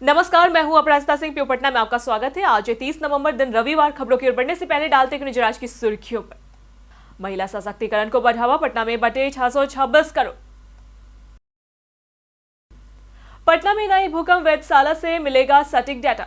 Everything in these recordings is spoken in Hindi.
नमस्कार, मैं हूं अपराजिता सिंह। प्यो पटना में आपका स्वागत है। आज 30 नवंबर दिन रविवार। खबरों की ओर बढ़ने से पहले डालते हैं नजर आज की सुर्खियों पर। महिला सशक्तिकरण को बढ़ावा, पटना में बटे 626 करोड़। पटना में नई भूकंप वेधशाला से मिलेगा सटीक डाटा।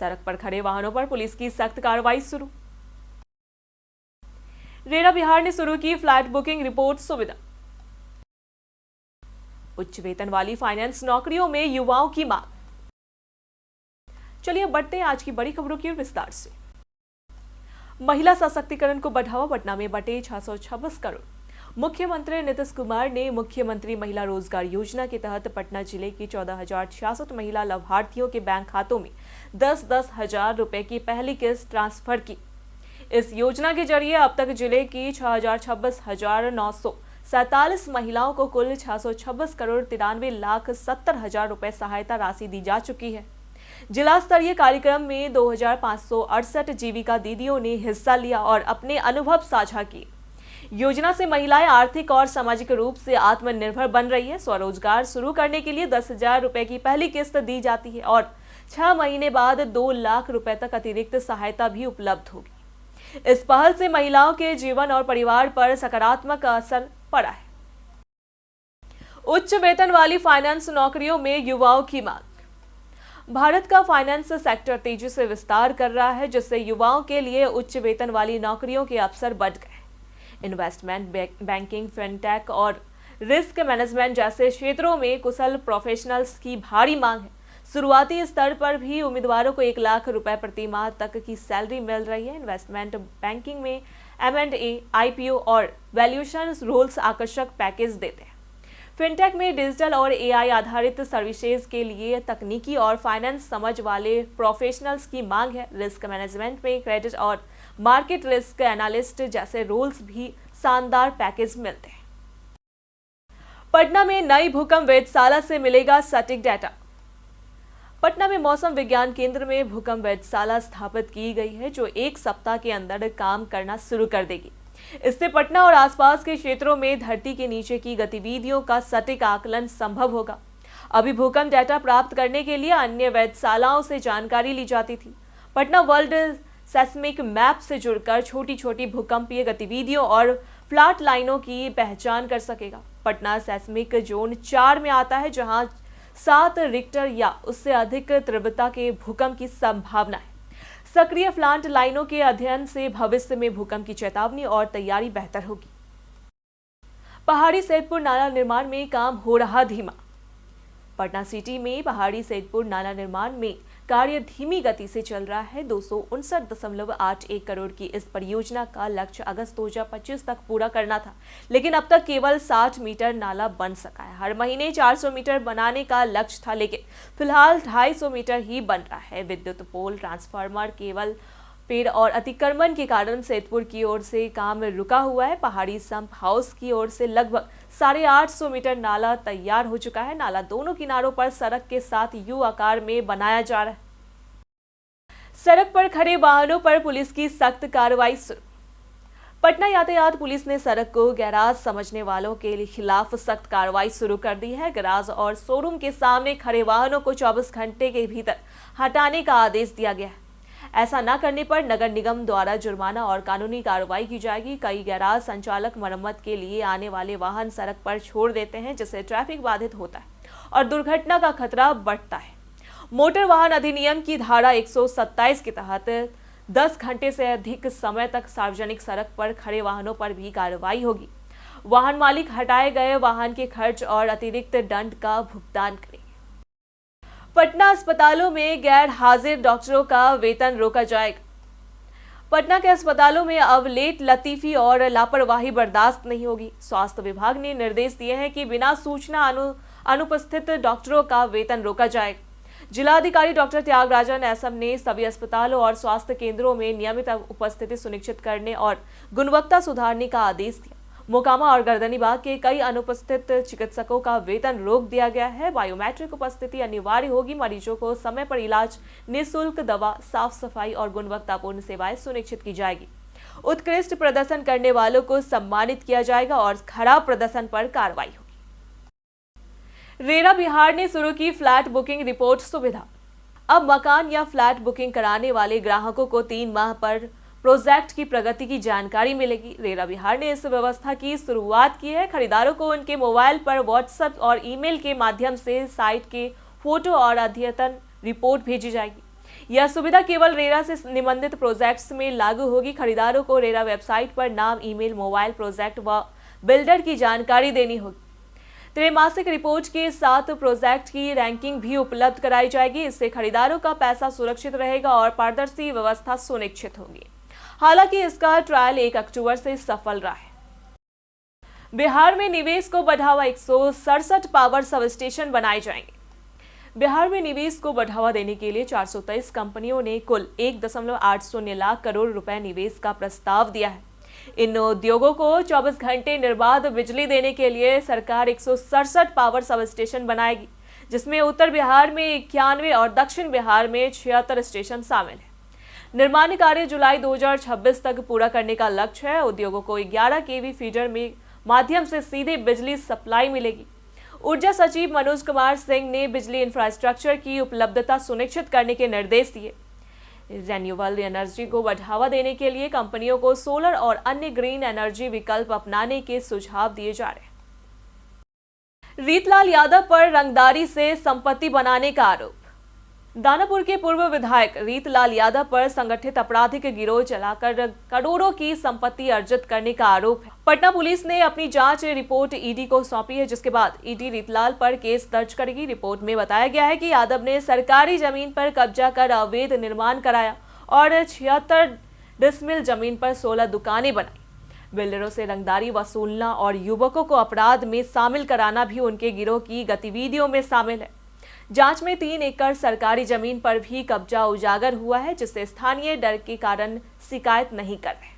सड़क पर खड़े वाहनों पर पुलिस की सख्त कार्रवाई शुरू। रेरा बिहार ने शुरू की फ्लाइट बुकिंग रिपोर्ट सुविधा। उच्च वेतन वाली फाइनेंस नौकरियों में युवाओं की मांग। चलिए बढ़ते हैं आज की बड़ी खबरों की ओर विस्तार से। महिला सशक्तिकरण को बढ़ावा, पटना में बटे 626 करोड़। मुख्यमंत्री नीतीश कुमार ने मुख्यमंत्री महिला रोजगार योजना के तहत पटना जिले की 14,066 महिला लाभार्थियों के बैंक खातों में 10-10 हजार रुपए की पहली किस्त ट्रांसफर की। इस योजना के जरिए अब तक जिले की 6,26,947 महिलाओं को कुल 626 करोड़ 93,70,000 रुपए सहायता राशि दी जा चुकी है। जिला स्तरीय कार्यक्रम में 2,568 जीविका दीदियों ने हिस्सा लिया और अपने अनुभव साझा किए। योजना से महिलाएं आर्थिक और सामाजिक रूप से आत्मनिर्भर बन रही है। स्वरोजगार शुरू करने के लिए 10,000 रुपए की पहली किस्त दी जाती है और 6 महीने बाद 2 लाख रुपए तक अतिरिक्त सहायता भी उपलब्ध होगी। इस पहल से महिलाओं के जीवन और परिवार पर सकारात्मक असर पड़ा है। उच्च वेतन वाली फाइनेंस नौकरियों में युवाओं की मांग। भारत का फाइनेंस सेक्टर तेजी से विस्तार कर रहा है, जिससे युवाओं के लिए उच्च वेतन वाली नौकरियों के अवसर बढ़ गए। इन्वेस्टमेंट बैंकिंग, फिनटेक और रिस्क मैनेजमेंट जैसे क्षेत्रों में कुशल प्रोफेशनल्स की भारी मांग है। शुरुआती स्तर पर भी उम्मीदवारों को 1 लाख रुपए प्रति माह तक की सैलरी मिल रही है। इन्वेस्टमेंट बैंकिंग में M&A, IPO और वैल्यूएशन रोल्स आकर्षक पैकेज देते हैं। फिनटेक में डिजिटल और AI आधारित सर्विसेज के लिए तकनीकी और फाइनेंस समझ वाले प्रोफेशनल्स की मांग है। रिस्क मैनेजमेंट में क्रेडिट और मार्केट रिस्क एनालिस्ट जैसे रोल्स भी शानदार पैकेज मिलते हैं। पटना में नई भूकंप वेधशाला से मिलेगा सटीक डाटा। पटना में मौसम विज्ञान केंद्र में भूकंप वेधशाला स्थापित की गई है, जो 1 सप्ताह के अंदर काम करना शुरू कर देगी। इससे पटना और आसपास के क्षेत्रों में धरती के नीचे की गतिविधियों का सटीक आकलन संभव होगा। अभी भूकंप डाटा प्राप्त करने के लिए अन्य वेधशालाओं से जानकारी ली जाती थी। पटना वर्ल्ड सेस्मिक मैप से जुड़कर छोटी छोटी भूकंपीय गतिविधियों और फ्लैट लाइनों की पहचान कर सकेगा। पटना सेस्मिक जोन 4 में आता है, जहां 7 रिक्टर या उससे अधिक तीव्रता के भूकंप की संभावना है। सक्रिय फ्लैट लाइनों के अध्ययन से भविष्य में भूकंप की चेतावनी और तैयारी बेहतर होगी। पहाड़ी सैदपुर नाला निर्माण में काम हो रहा धीमा। पटना सिटी में पहाड़ी सैदपुर नाला निर्माण में कार्य धीमी गति से चल रहा है। 259.81 करोड़ की इस परियोजना का लक्ष्य अगस्त 2025 तक पूरा करना था, लेकिन अब तक केवल 60 मीटर नाला बन सका है। हर महीने 400 मीटर बनाने का लक्ष्य था, लेकिन फिलहाल 250 मीटर ही बन रहा है। विद्युत पोल, ट्रांसफार्मर, केबल, पेड़ और अतिक्रमण के कारण सैदपुर की ओर से काम रुका हुआ है। पहाड़ी संप हाउस की ओर से लगभग 850 मीटर नाला तैयार हो चुका है। नाला दोनों किनारों पर सड़क के साथ यू आकार में बनाया जा रहा है। सड़क पर खड़े वाहनों पर पुलिस की सख्त कार्रवाई शुरू। पटना यातायात पुलिस ने सड़क को गैराज समझने वालों के खिलाफ सख्त कार्रवाई शुरू कर दी है। गैराज और शोरूम के सामने खड़े वाहनों को 24 घंटे के भीतर हटाने का आदेश दिया गया है। ऐसा न करने पर नगर निगम द्वारा जुर्माना और कानूनी कार्रवाई की जाएगी। कई गैराज संचालक मरम्मत के लिए आने वाले वाहन सड़क पर छोड़ देते हैं, जिससे ट्रैफिक बाधित होता है और दुर्घटना का खतरा बढ़ता है। मोटर वाहन अधिनियम की धारा 127 के तहत 10 घंटे से अधिक समय तक सार्वजनिक सड़क पर खड़े वाहनों पर भी कार्रवाई होगी। वाहन मालिक हटाए गए वाहन के खर्च और अतिरिक्त दंड का भुगतान करें। पटना अस्पतालों में गैर हाजिर डॉक्टरों का वेतन रोका जाएगा। पटना के अस्पतालों में अब लेट लतीफी और लापरवाही बर्दाश्त नहीं होगी। स्वास्थ्य विभाग ने निर्देश दिए हैं कि बिना सूचना अनुपस्थित डॉक्टरों का वेतन रोका जाएगा। जिलाधिकारी डॉक्टर त्यागराजन एसएम ने सभी अस्पतालों और स्वास्थ्य केंद्रों में नियमित उपस्थिति सुनिश्चित करने और गुणवत्ता सुधारने का आदेश दिया। मोकामा और गर्दनीबाग के कई अनुपस्थित चिकित्सकों का वेतन रोक दिया गया है। बायोमेट्रिक उपस्थिति अनिवार्य होगी। मरीजों को समय पर इलाज, निःशुल्क दवा, साफ सफाई और गुणवत्तापूर्ण सेवाएं सुनिश्चित की जाएगी। उत्कृष्ट प्रदर्शन करने वालों को सम्मानित किया जाएगा और खराब प्रदर्शन पर कार्रवाई होगी। रेरा बिहार ने शुरू की फ्लैट बुकिंग रिपोर्ट सुविधा। अब मकान या फ्लैट बुकिंग कराने वाले ग्राहकों को 3 माह पर प्रोजेक्ट की प्रगति की जानकारी मिलेगी। रेरा बिहार ने इस व्यवस्था की शुरुआत की है। खरीदारों को उनके मोबाइल पर व्हाट्सएप और ईमेल के माध्यम से साइट के फोटो और अद्यतन रिपोर्ट भेजी जाएगी। यह सुविधा केवल रेरा से निबंधित प्रोजेक्ट्स में लागू होगी। खरीदारों को रेरा वेबसाइट पर नाम, ईमेल, मोबाइल, प्रोजेक्ट व बिल्डर की जानकारी देनी होगी। त्रैमासिक रिपोर्ट के साथ प्रोजेक्ट की रैंकिंग भी उपलब्ध कराई जाएगी। इससे खरीदारों का पैसा सुरक्षित रहेगा और पारदर्शी व्यवस्था सुनिश्चित होगी। हालांकि इसका ट्रायल 1 अक्टूबर से सफल रहा है। बिहार में निवेश को बढ़ावा, 167 पावर सब स्टेशन बनाए जाएंगे। बिहार में निवेश को बढ़ावा देने के लिए 423 कंपनियों ने कुल 1.80 लाख करोड़ रुपए निवेश का प्रस्ताव दिया है। इन उद्योगों को 24 घंटे निर्बाध बिजली देने के लिए सरकार 167 पावर सब स्टेशन बनाएगी, जिसमें उत्तर बिहार में 91 और दक्षिण बिहार में 76 स्टेशन शामिल है। निर्माण कार्य जुलाई 2026 तक पूरा करने का लक्ष्य है। उद्योगों को 11 केवी फीडर में माध्यम से सीधे बिजली सप्लाई मिलेगी। ऊर्जा सचिव मनोज कुमार सिंह ने बिजली इंफ्रास्ट्रक्चर की उपलब्धता सुनिश्चित करने के निर्देश दिए। रिन्यूएबल एनर्जी को बढ़ावा देने के लिए कंपनियों को सोलर और अन्य ग्रीन एनर्जी विकल्प अपनाने के सुझाव दिए जा रहे हैं। रीतलाल यादव पर रंगदारी से संपत्ति बनाने का आरोप। दानापुर के पूर्व विधायक रीतलाल यादव पर संगठित आपराधिक गिरोह चलाकर करोड़ों की संपत्ति अर्जित करने का आरोप है। पटना पुलिस ने अपनी जांच रिपोर्ट ईडी को सौंपी है, जिसके बाद ईडी रीतलाल पर केस दर्ज करेगी। रिपोर्ट में बताया गया है कि यादव ने सरकारी जमीन पर कब्जा कर अवैध निर्माण कराया और 76 डिसमिल जमीन पर 16 दुकानें बनाई। बिल्डरों से रंगदारी वसूलना और युवकों को अपराध में शामिल कराना भी उनके गिरोह की गतिविधियों में शामिल है। जांच में 3 एकड़ सरकारी जमीन पर भी कब्जा उजागर हुआ है, जिससे स्थानीय डर के कारण शिकायत नहीं कर रहे।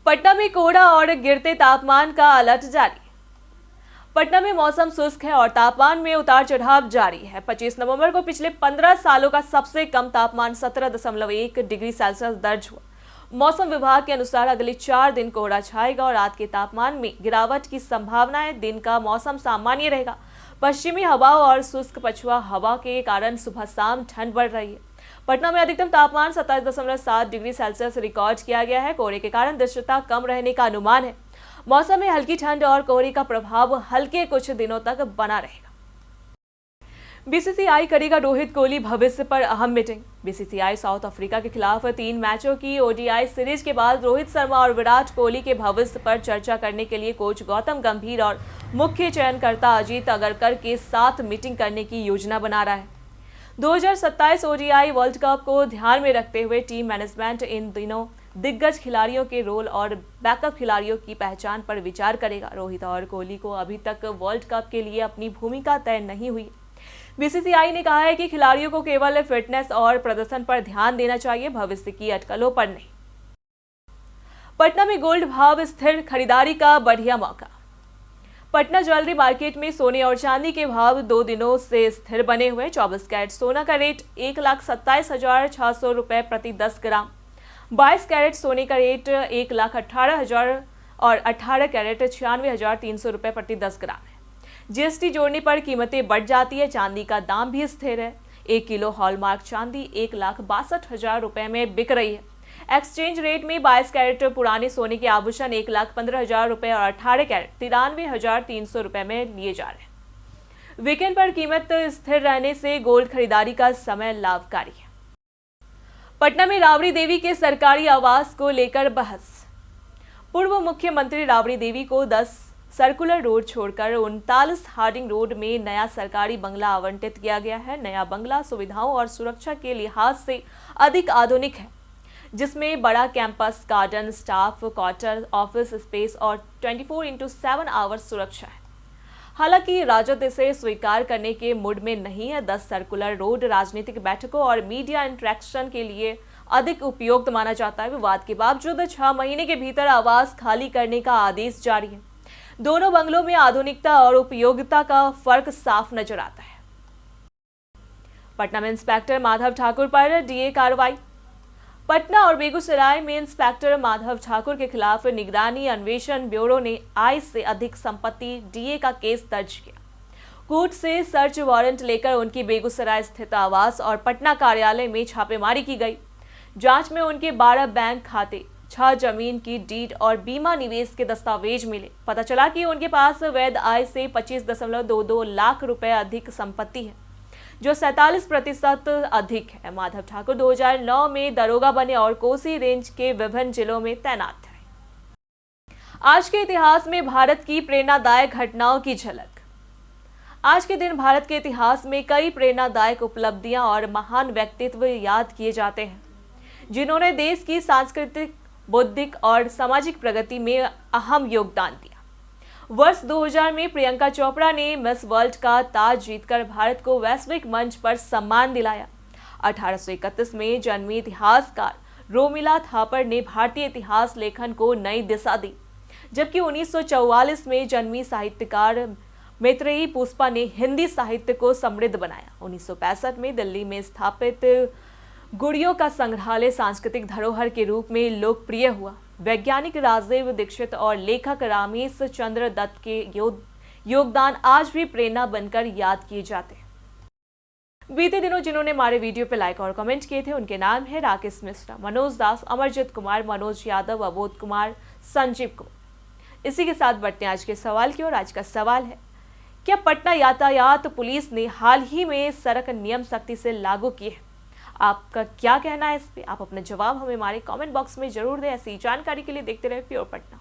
पटना में कोहरा और गिरते तापमान का अलर्ट जारी। पटना में मौसम शुष्क है और तापमान में उतार चढ़ाव जारी है। 25 नवंबर को पिछले 15 सालों का सबसे कम तापमान 17.1 डिग्री सेल्सियस दर्ज हुआ। मौसम विभाग के अनुसार अगले 4 दिन कोहरा छाएगा और रात के तापमान में गिरावट की संभावना है। दिन का मौसम सामान्य रहेगा। पश्चिमी हवाओं और शुष्क पछुआ हवा के कारण सुबह शाम ठंड बढ़ रही है। पटना में अधिकतम तापमान 27.7 डिग्री सेल्सियस रिकॉर्ड किया गया है। कोहरे के कारण दृश्यता कम रहने का अनुमान है। मौसम में हल्की ठंड और कोहरे का प्रभाव हल्के कुछ दिनों तक बना रहेगा। बीसीसीआई करेगा रोहित कोहली भविष्य पर अहम मीटिंग। बीसीसीआई साउथ अफ्रीका के खिलाफ 3 मैचों की ओडीआई सीरीज के बाद रोहित शर्मा और विराट कोहली के भविष्य पर चर्चा करने के लिए कोच गौतम गंभीर और मुख्य चयनकर्ता अजीत अगरकर के साथ मीटिंग करने की योजना बना रहा है। 2027 ओडीआई वर्ल्ड कप को ध्यान में रखते हुए टीम मैनेजमेंट इन दिनों दिग्गज खिलाड़ियों के रोल और बैकअप खिलाड़ियों की पहचान पर विचार करेगा। रोहित और कोहली को अभी तक वर्ल्ड कप के लिए अपनी भूमिका तय नहीं हुई। बीसीसीआई ने कहा है कि खिलाड़ियों को केवल फिटनेस और प्रदर्शन पर ध्यान देना चाहिए, भविष्य की अटकलों पर नहीं। पटना में गोल्ड भाव स्थिर, खरीदारी का बढ़िया मौका। पटना ज्वेलरी मार्केट में सोने और चांदी के भाव 2 दिनों से स्थिर बने हुए। 24 कैरेट सोना का रेट 1,27,600 रुपए प्रति 10 ग्राम, 22 कैरेट सोने का रेट 1,18,000 और 18 कैरेट 96,300 रुपए प्रति 10 ग्राम है। जीएसटी जोड़ने पर कीमतें बढ़ जाती है। चांदी का दाम भी स्थिर है। 1 किलो हॉलमार्क चांदी 1,62,000 रुपए में बिक रही है। एक्सचेंज रेट में 22 कैरेट पुराने सोने के आभूषण 1,15,000 रुपए और 18 कैरेट 93,300 रुपए में लिए जा रहे हैं। वीकेंड पर कीमत स्थिर रहने से गोल्ड खरीदारी का समय लाभकारी है। पटना में राबड़ी देवी के सरकारी आवास को लेकर बहस। पूर्व मुख्यमंत्री राबड़ी देवी को 10 सर्कुलर रोड छोड़कर 39 हार्डिंग रोड में नया सरकारी बंगला आवंटित किया गया है। नया बंगला सुविधाओं और सुरक्षा के लिहाज से अधिक आधुनिक है, जिसमें बड़ा campus, garden, staff quarter, office space और 24/7 आवर्स सुरक्षा है। हालांकि राजद इसे स्वीकार करने के मूड में नहीं है। 10 सर्कुलर रोड राजनीतिक बैठकों और मीडिया इंटरेक्शन के लिए अधिक उपयुक्त माना जाता है। विवाद के बावजूद 6 महीने के भीतर आवास खाली करने का आदेश जारी है। दोनों बंगलों में आधुनिकता और उपयोगिता का फर्क साफ नजर आता है। पटना में इंस्पेक्टर माधव ठाकुर पर डीए कार्रवाई। पटना और बेगूसराय में इंस्पेक्टर माधव ठाकुर के खिलाफ निगरानी अन्वेषण ब्यूरो ने आय से अधिक संपत्ति डीए का केस दर्ज किया। कोर्ट से सर्च वारंट लेकर उनकी बेगूसराय स्थित आवास और पटना कार्यालय में छापेमारी की गई। जांच में उनके 12 बैंक खाते, 6 जमीन की डीड और बीमा निवेश के दस्तावेज मिले। पता चला कि उनके पास वैध आय से 25.22 लाख रुपए अधिक संपत्ति है, जो 47% अधिक है। माधव ठाकुर 2009 में दरोगा बने और कोसी रेंज के विभिन्न जिलों में तैनात थे। आज के इतिहास में भारत की प्रेरणादायक घटनाओं की झलक। आज के दिन भारत के इतिहास में कई प्रेरणादायक उपलब्धियां और महान व्यक्तित्व याद किए जाते हैं, जिन्होंने देश की सांस्कृतिक, बौद्धिक और सामाजिक प्रगति में अहम योगदान दिया। वर्ष 2000 में प्रियंका चोपड़ा ने मिस वर्ल्ड का ताज जीतकर भारत को वैश्विक मंच पर सम्मान दिलाया। 1831 में जन्मी इतिहासकार रोमिला थापर ने भारतीय इतिहास लेखन को नई दिशा दी, जबकि 1944 में जन्मी साहित्यकार मैत्रेयी पुष्पा ने हिंदी साहित्य को समृद्ध बनाया। 1965 में दिल्ली में स्थापित गुड़ियों का संग्रहालय सांस्कृतिक धरोहर के रूप में लोकप्रिय हुआ। वैज्ञानिक राजीव दीक्षित और लेखक रामेश चंद्र दत्त के योगदान आज भी प्रेरणा बनकर याद किए जाते हैं। बीते दिनों जिन्होंने हमारे वीडियो पे लाइक और कमेंट किए थे, उनके नाम है राकेश मिश्रा, मनोज दास, अमरजीत कुमार, मनोज यादव, अबोध कुमार, संजीव कुमार। इसी के साथ बढ़ते हैं आज के सवाल की ओर। आज का सवाल है, क्या पटना यातायात पुलिस ने हाल ही में सड़क नियम सख्ती से लागू किए हैं? आपका क्या कहना है इस पे? आप अपना जवाब हमें हमारे कमेंट बॉक्स में जरूर दें। ऐसी जानकारी के लिए देखते रहे प्योर पटना।